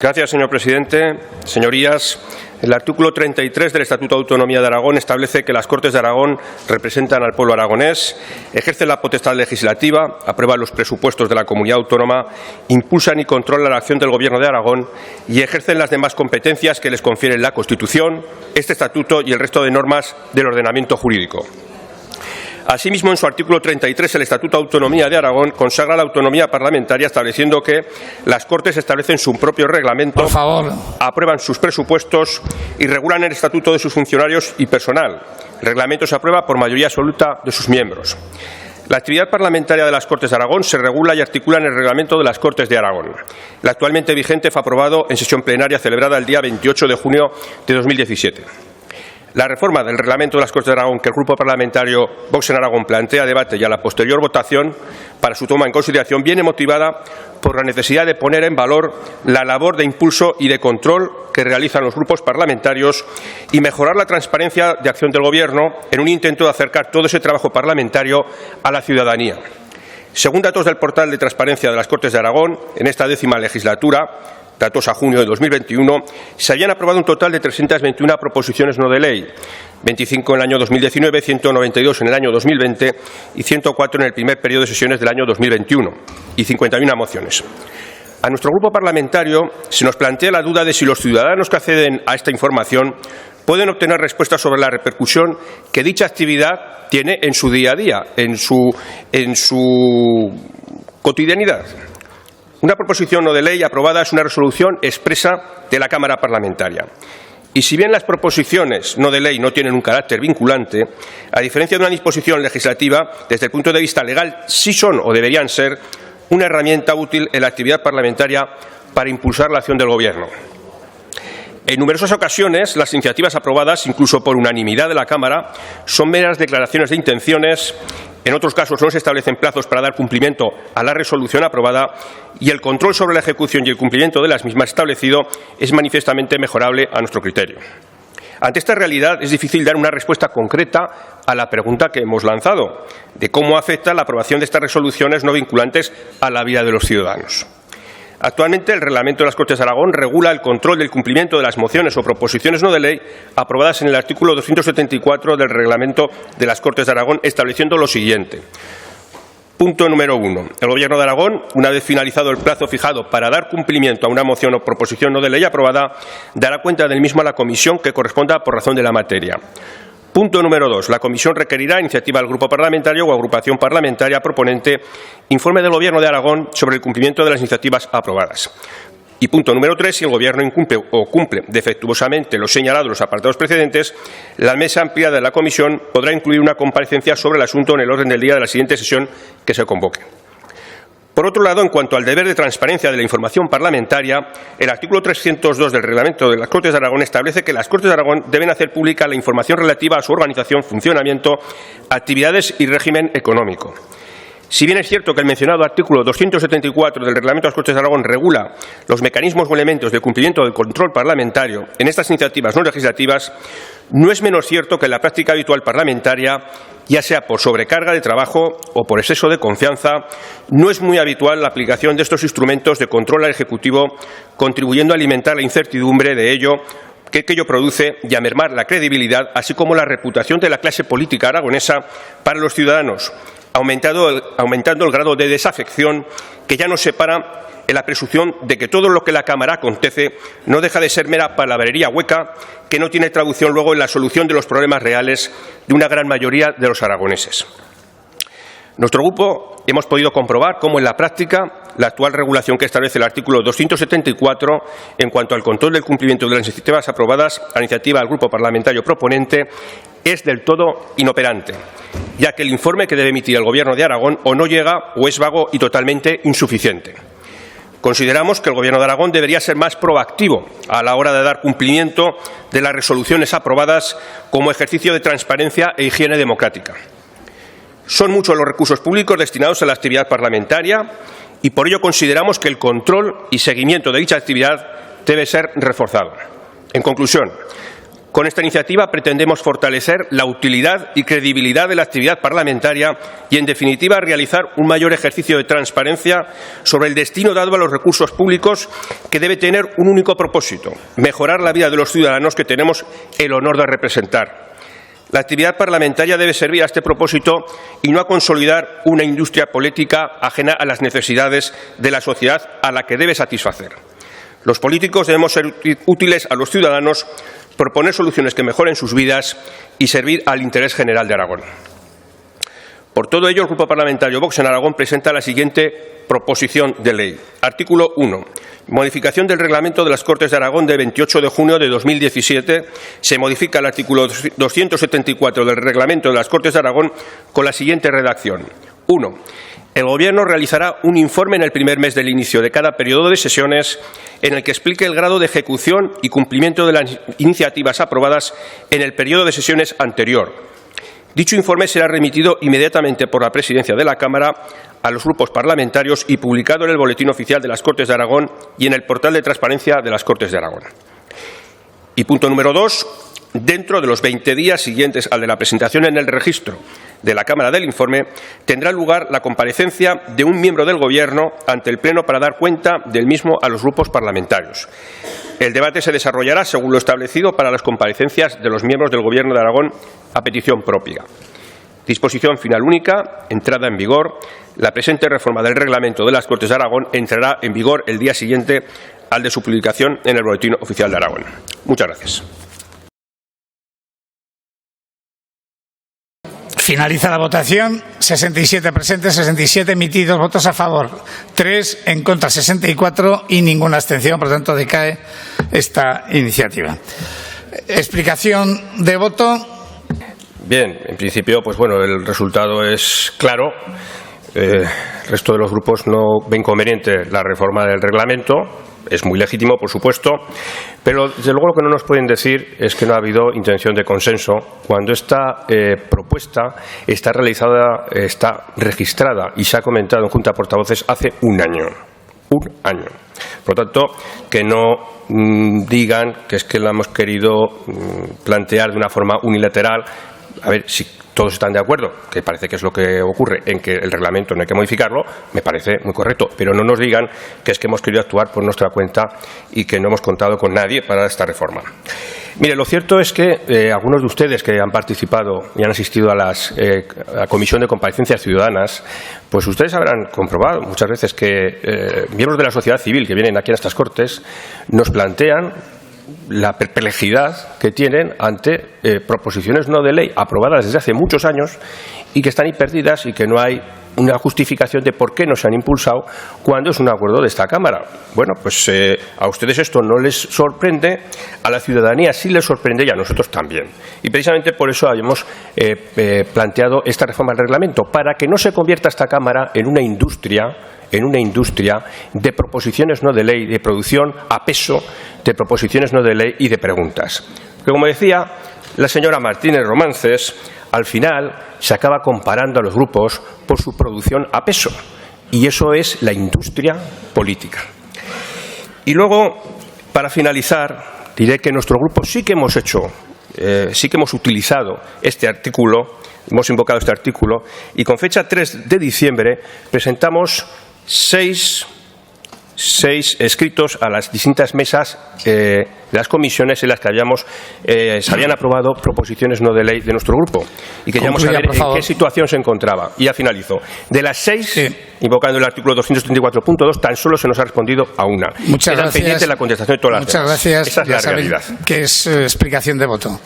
Gracias, señor presidente. Señorías, el artículo 33 del Estatuto de Autonomía de Aragón establece que las Cortes de Aragón representan al pueblo aragonés, ejercen la potestad legislativa, aprueban los presupuestos de la comunidad autónoma, impulsan y controlan la acción del Gobierno de Aragón y ejercen las demás competencias que les confieren la Constitución, este Estatuto y el resto de normas del ordenamiento jurídico. Asimismo, en su artículo 33, el Estatuto de Autonomía de Aragón consagra la autonomía parlamentaria estableciendo que las Cortes establecen su propio reglamento, aprueban sus presupuestos y regulan el estatuto de sus funcionarios y personal. El reglamento se aprueba por mayoría absoluta de sus miembros. La actividad parlamentaria de las Cortes de Aragón se regula y articula en el reglamento de las Cortes de Aragón. El actualmente vigente fue aprobado en sesión plenaria celebrada el día 28 de junio de 2017. La reforma del reglamento de las Cortes de Aragón que el Grupo Parlamentario Vox en Aragón plantea a debate y a la posterior votación para su toma en consideración viene motivada por la necesidad de poner en valor la labor de impulso y de control que realizan los grupos parlamentarios y mejorar la transparencia de acción del Gobierno en un intento de acercar todo ese trabajo parlamentario a la ciudadanía. Según datos del portal de transparencia de las Cortes de Aragón, en esta 10ª legislatura, datos a junio de 2021, se habían aprobado un total de 321 proposiciones no de ley, 25 en el año 2019, 192 en el año 2020 y 104 en el primer periodo de sesiones del año 2021, y 51 mociones. A nuestro grupo parlamentario se nos plantea la duda de si los ciudadanos que acceden a esta información pueden obtener respuestas sobre la repercusión que dicha actividad tiene en su día a día, en su cotidianidad. Una proposición no de ley aprobada es una resolución expresa de la Cámara Parlamentaria. Y si bien las proposiciones no de ley no tienen un carácter vinculante, a diferencia de una disposición legislativa, desde el punto de vista legal sí son o deberían ser una herramienta útil en la actividad parlamentaria para impulsar la acción del Gobierno. En numerosas ocasiones, las iniciativas aprobadas, incluso por unanimidad de la Cámara, son meras declaraciones de intenciones. En otros casos no se establecen plazos para dar cumplimiento a la resolución aprobada y el control sobre la ejecución y el cumplimiento de las mismas establecido es manifiestamente mejorable a nuestro criterio. Ante esta realidad es difícil dar una respuesta concreta a la pregunta que hemos lanzado de cómo afecta la aprobación de estas resoluciones no vinculantes a la vida de los ciudadanos. Actualmente, el Reglamento de las Cortes de Aragón regula el control del cumplimiento de las mociones o proposiciones no de ley aprobadas en el artículo 274 del Reglamento de las Cortes de Aragón, estableciendo lo siguiente. Punto número 1. El Gobierno de Aragón, una vez finalizado el plazo fijado para dar cumplimiento a una moción o proposición no de ley aprobada, dará cuenta del mismo a la comisión que corresponda por razón de la materia. Punto número 2. La Comisión requerirá, a iniciativa del Grupo Parlamentario o agrupación parlamentaria proponente, informe del Gobierno de Aragón sobre el cumplimiento de las iniciativas aprobadas. Y punto número 3. Si el Gobierno incumple o cumple defectuosamente lo señalado en los apartados precedentes, la mesa ampliada de la Comisión podrá incluir una comparecencia sobre el asunto en el orden del día de la siguiente sesión que se convoque. Por otro lado, en cuanto al deber de transparencia de la información parlamentaria, el artículo 302 del Reglamento de las Cortes de Aragón establece que las Cortes de Aragón deben hacer pública la información relativa a su organización, funcionamiento, actividades y régimen económico. Si bien es cierto que el mencionado artículo 274 del Reglamento de las Cortes de Aragón regula los mecanismos o elementos de cumplimiento del control parlamentario en estas iniciativas no legislativas, no es menos cierto que en la práctica habitual parlamentaria, ya sea por sobrecarga de trabajo o por exceso de confianza, no es muy habitual la aplicación de estos instrumentos de control al Ejecutivo, contribuyendo a alimentar la incertidumbre de ello que ello produce y a mermar la credibilidad, así como la reputación de la clase política aragonesa para los ciudadanos, aumentando el grado de desafección que ya nos separa en la presunción de que todo lo que la Cámara acontece no deja de ser mera palabrería hueca que no tiene traducción luego en la solución de los problemas reales de una gran mayoría de los aragoneses. Nuestro grupo hemos podido comprobar cómo en la práctica la actual regulación que establece el artículo 274 en cuanto al control del cumplimiento de las iniciativas aprobadas a iniciativa del Grupo Parlamentario proponente es del todo inoperante, ya que el informe que debe emitir el Gobierno de Aragón o no llega o es vago y totalmente insuficiente. Consideramos que el Gobierno de Aragón debería ser más proactivo a la hora de dar cumplimiento de las resoluciones aprobadas como ejercicio de transparencia e higiene democrática. Son muchos los recursos públicos destinados a la actividad parlamentaria y por ello consideramos que el control y seguimiento de dicha actividad debe ser reforzado. En conclusión, Con esta iniciativa pretendemos fortalecer la utilidad y credibilidad de la actividad parlamentaria y, en definitiva, realizar un mayor ejercicio de transparencia sobre el destino dado a los recursos públicos, que debe tener un único propósito: mejorar la vida de los ciudadanos que tenemos el honor de representar. La actividad parlamentaria debe servir a este propósito y no a consolidar una industria política ajena a las necesidades de la sociedad a la que debe satisfacer. Los políticos debemos ser útiles a los ciudadanos, proponer soluciones que mejoren sus vidas y servir al interés general de Aragón. Por todo ello, el Grupo Parlamentario Vox en Aragón presenta la siguiente proposición de ley. Artículo 1. Modificación del Reglamento de las Cortes de Aragón de 28 de junio de 2017. Se modifica el artículo 274 del Reglamento de las Cortes de Aragón con la siguiente redacción. 1. El Gobierno realizará un informe en el primer mes del inicio de cada periodo de sesiones en el que explique el grado de ejecución y cumplimiento de las iniciativas aprobadas en el periodo de sesiones anterior. Dicho informe será remitido inmediatamente por la Presidencia de la Cámara a los grupos parlamentarios y publicado en el Boletín Oficial de las Cortes de Aragón y en el portal de transparencia de las Cortes de Aragón. Y punto número 2. Dentro de los 20 días siguientes al de la presentación en el registro de la Cámara del informe, tendrá lugar la comparecencia de un miembro del Gobierno ante el Pleno para dar cuenta del mismo a los grupos parlamentarios. El debate se desarrollará según lo establecido para las comparecencias de los miembros del Gobierno de Aragón a petición propia. Disposición final única. Entrada en vigor. La presente reforma del Reglamento de las Cortes de Aragón entrará en vigor el día siguiente al de su publicación en el Boletín Oficial de Aragón. Muchas gracias. Finaliza la votación. 67 presentes, 67 emitidos, votos a favor, 3 en contra, 64 y ninguna abstención. Por lo tanto, decae esta iniciativa. Explicación de voto. Bien, en principio, pues bueno, el resultado es claro. El resto de los grupos no ven conveniente la reforma del reglamento. Es muy legítimo, por supuesto, pero desde luego lo que no nos pueden decir es que no ha habido intención de consenso cuando esta propuesta está realizada, está registrada y se ha comentado en Junta de Portavoces hace un año. Un año. Por lo tanto, que no digan que es que la hemos querido plantear de una forma unilateral. A ver, si todos están de acuerdo, que parece que es lo que ocurre, en que el reglamento no hay que modificarlo, me parece muy correcto, pero no nos digan que es que hemos querido actuar por nuestra cuenta y que no hemos contado con nadie para esta reforma. Mire, lo cierto es que algunos de ustedes que han participado y han asistido a la Comisión de Comparecencias Ciudadanas, pues ustedes habrán comprobado muchas veces que miembros de la sociedad civil que vienen aquí a estas Cortes nos plantean la perplejidad que tienen ante proposiciones no de ley aprobadas desde hace muchos años y que están ahí perdidas y que no hay una justificación de por qué no se han impulsado cuando es un acuerdo de esta Cámara. Bueno, pues a ustedes esto no les sorprende, a la ciudadanía sí les sorprende y a nosotros también. Y precisamente por eso habíamos planteado esta reforma del reglamento, para que no se convierta esta Cámara en una industria de proposiciones no de ley, de producción a peso de proposiciones no de ley y de preguntas. Porque, como decía la señora Martínez Romances, al final se acaba comparando a los grupos por su producción a peso, y eso es la industria política. Y luego, para finalizar, diré que nuestro grupo sí que hemos utilizado este artículo, hemos invocado este artículo, y con fecha 3 de diciembre presentamos seis escritos a las distintas mesas de las comisiones en las que se habían aprobado proposiciones no de ley de nuestro grupo y queríamos saber en qué situación se encontraba. Y ya finalizo. De las 6, invocando el artículo 234.2, tan solo se nos ha respondido a una. Muchas gracias. Pendiente la contestación de todas las demás. Muchas gracias. Esa es la realidad. Que es explicación de voto.